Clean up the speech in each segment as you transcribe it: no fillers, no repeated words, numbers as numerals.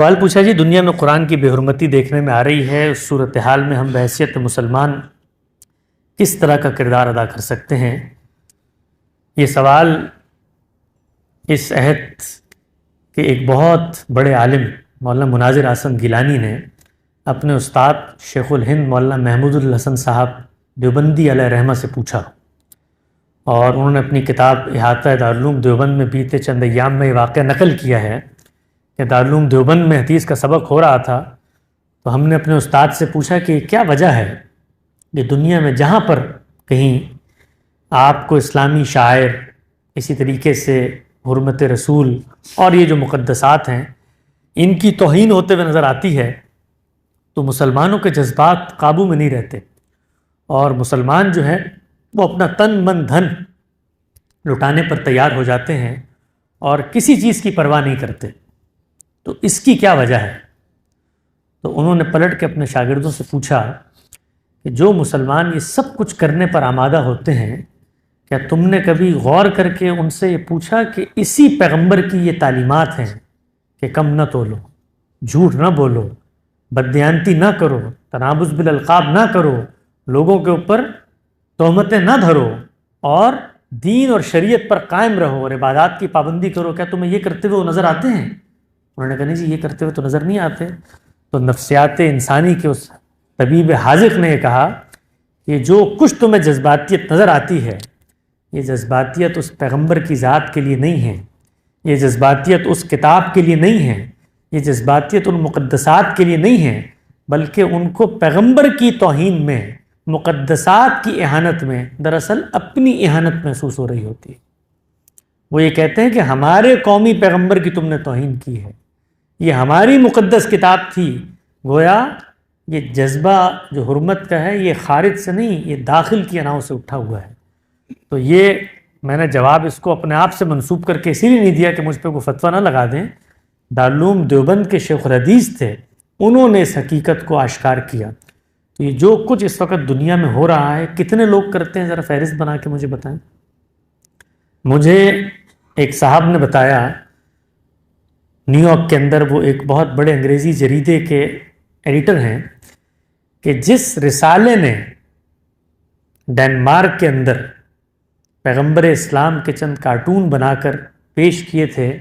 سوال پوچھا جی، دنیا میں قرآن کی بے حرمتی دیکھنے میں آ رہی ہے، اس صورتحال میں ہم بحیثیت مسلمان کس طرح کا کردار ادا کر سکتے ہیں؟ یہ سوال اس عہد کے ایک بہت بڑے عالم مولانا مناظر احسن گیلانی نے اپنے استاد شیخ الہند مولانا محمود الحسن صاحب دیوبندی علیہ رحمہ سے پوچھا، اور انہوں نے اپنی کتاب احاطہ دارالعلوم دیوبند میں بیتے چند ایام میں یہ واقعہ نقل کیا ہے کہ دارالعلوم دیوبند میں حدیث کا سبق ہو رہا تھا، تو ہم نے اپنے استاد سے پوچھا کہ کیا وجہ ہے کہ دنیا میں جہاں پر کہیں آپ کو اسلامی شاعر، اسی طریقے سے حرمت رسول اور یہ جو مقدسات ہیں ان کی توہین ہوتے ہوئے نظر آتی ہے، تو مسلمانوں کے جذبات قابو میں نہیں رہتے، اور مسلمان جو ہے وہ اپنا تن من دھن لٹانے پر تیار ہو جاتے ہیں اور کسی چیز کی پرواہ نہیں کرتے۔ تو اس کی کیا وجہ ہے؟ تو انہوں نے پلٹ کے اپنے شاگردوں سے پوچھا کہ جو مسلمان یہ سب کچھ کرنے پر آمادہ ہوتے ہیں، کیا تم نے کبھی غور کر کے ان سے یہ پوچھا کہ اسی پیغمبر کی یہ تعلیمات ہیں کہ کم نہ تولو، جھوٹ نہ بولو، بددیانتی نہ کرو، تنابز بالالقاب نہ کرو، لوگوں کے اوپر تہمتیں نہ دھرو، اور دین اور شریعت پر قائم رہو اور عبادات کی پابندی کرو، کیا تمہیں یہ کرتے ہوئے وہ نظر آتے ہیں؟ انہوں نے کہا نہیں جی، یہ کرتے ہوئے تو نظر نہیں آتے۔ تو نفسیات انسانی کے اس طبیب حاذق نے یہ کہا کہ جو کچھ تمہیں جذباتیت نظر آتی ہے، یہ جذباتیت اس پیغمبر کی ذات کے لیے نہیں ہے، یہ جذباتیت اس کتاب کے لیے نہیں ہے، یہ جذباتیت ان مقدسات کے لیے نہیں ہے، بلکہ ان کو پیغمبر کی توہین میں، مقدسات کی اہانت میں دراصل اپنی اہانت محسوس ہو رہی ہوتی ہے۔ وہ یہ کہتے ہیں کہ ہمارے قومی پیغمبر کی تم نے توہین کی ہے، یہ ہماری مقدس کتاب تھی۔ گویا یہ جذبہ جو حرمت کا ہے یہ خارج سے نہیں، یہ داخل کی اناؤں سے اٹھا ہوا ہے۔ تو یہ میں نے جواب اس کو اپنے آپ سے منسوب کر کے اسی لیے نہیں دیا کہ مجھ پہ کوئی فتویٰ نہ لگا دیں۔ دارالعلوم دیوبند کے شیخ الحدیث تھے، انہوں نے اس حقیقت کو آشکار کیا۔ تو یہ جو کچھ اس وقت دنیا میں ہو رہا ہے کتنے لوگ کرتے ہیں؟ ذرا فہرست بنا کے مجھے بتائیں۔ مجھے ایک صاحب نے بتایا، نیو یارک کے اندر وہ ایک بہت بڑے انگریزی جریدے کے ایڈیٹر ہیں، کہ جس رسالے نے ڈنمارک کے اندر پیغمبر اسلام کے چند کارٹون بنا کر پیش کیے تھے،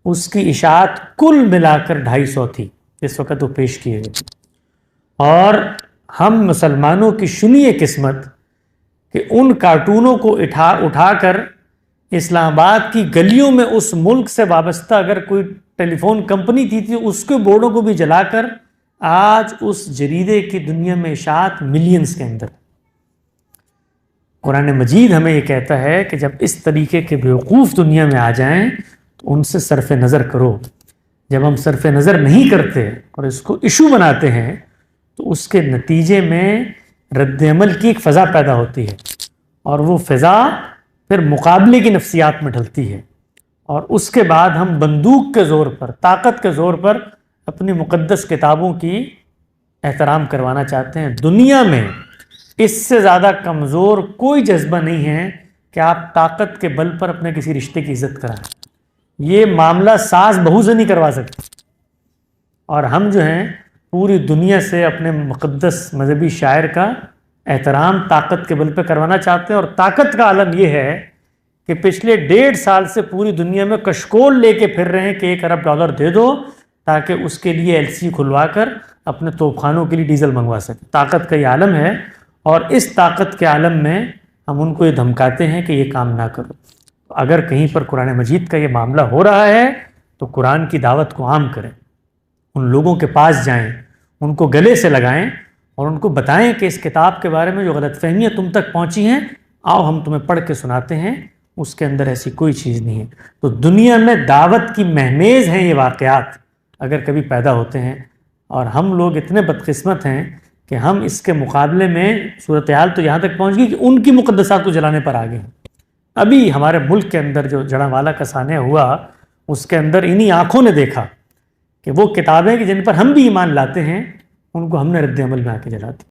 اس کی اشاعت کل ملا کر 250 تھی اس وقت وہ پیش کیے گئے تھے۔ اور ہم مسلمانوں کی شنیع قسمت کہ ان کارٹونوں کو اٹھا کر اسلام آباد کی گلیوں میں اس ملک سے وابستہ اگر کوئی ٹیلی فون کمپنی تھی اس کے بورڈوں کو بھی جلا کر آج اس جریدے کی دنیا میں اشاعت ملینز کے اندر۔ قرآن مجید ہمیں یہ کہتا ہے کہ جب اس طریقے کے بیوقوف دنیا میں آ جائیں تو ان سے صرف نظر کرو۔ جب ہم صرف نظر نہیں کرتے اور اس کو ایشو بناتے ہیں تو اس کے نتیجے میں رد عمل کی ایک فضا پیدا ہوتی ہے، اور وہ فضا پھر مقابلے کی نفسیات میں ڈھلتی ہے، اور اس کے بعد ہم بندوق کے زور پر، طاقت کے زور پر اپنی مقدس کتابوں کی احترام کروانا چاہتے ہیں۔ دنیا میں اس سے زیادہ کمزور کوئی جذبہ نہیں ہے کہ آپ طاقت کے بل پر اپنے کسی رشتے کی عزت کرائیں۔ یہ معاملہ ساس بہو سے نہیں کروا سکتے، اور ہم جو ہیں پوری دنیا سے اپنے مقدس مذہبی شاعر کا احترام طاقت کے بل پہ کروانا چاہتے ہیں۔ اور طاقت کا عالم یہ ہے کہ پچھلے 1.5 سال سے پوری دنیا میں کشکول لے کے پھر رہے ہیں کہ $1 ارب دے دو تاکہ اس کے لیے LC کھلوا کر اپنے توپ خانوں کے لیے ڈیزل منگوا سکیں۔ طاقت کا یہ عالم ہے، اور اس طاقت کے عالم میں ہم ان کو یہ دھمکاتے ہیں کہ یہ کام نہ کرو۔ اگر کہیں پر قرآن مجید کا یہ معاملہ ہو رہا ہے تو قرآن کی دعوت کو عام کریں، ان لوگوں کے پاس جائیں، ان کو گلے سے لگائیں اور ان کو بتائیں کہ اس کتاب کے بارے میں جو غلط فہمیاں تم تک پہنچی ہیں، آؤ ہم تمہیں پڑھ کے سناتے ہیں، اس کے اندر ایسی کوئی چیز نہیں ہے۔ تو دنیا میں دعوت کی مہمیز ہیں یہ واقعات اگر کبھی پیدا ہوتے ہیں، اور ہم لوگ اتنے بدقسمت ہیں کہ ہم اس کے مقابلے میں صورتحال تو یہاں تک پہنچ گئی کہ ان کی مقدسات کو جلانے پر آگے ہیں۔ ابھی ہمارے ملک کے اندر جو جڑاوالا کا سانحہ ہوا، اس کے اندر انہی آنکھوں نے دیکھا کہ وہ کتابیں کہ جن پر ہم بھی ایمان لاتے ہیں ان کو ہم نے رد عمل میں آ کے جلا دی۔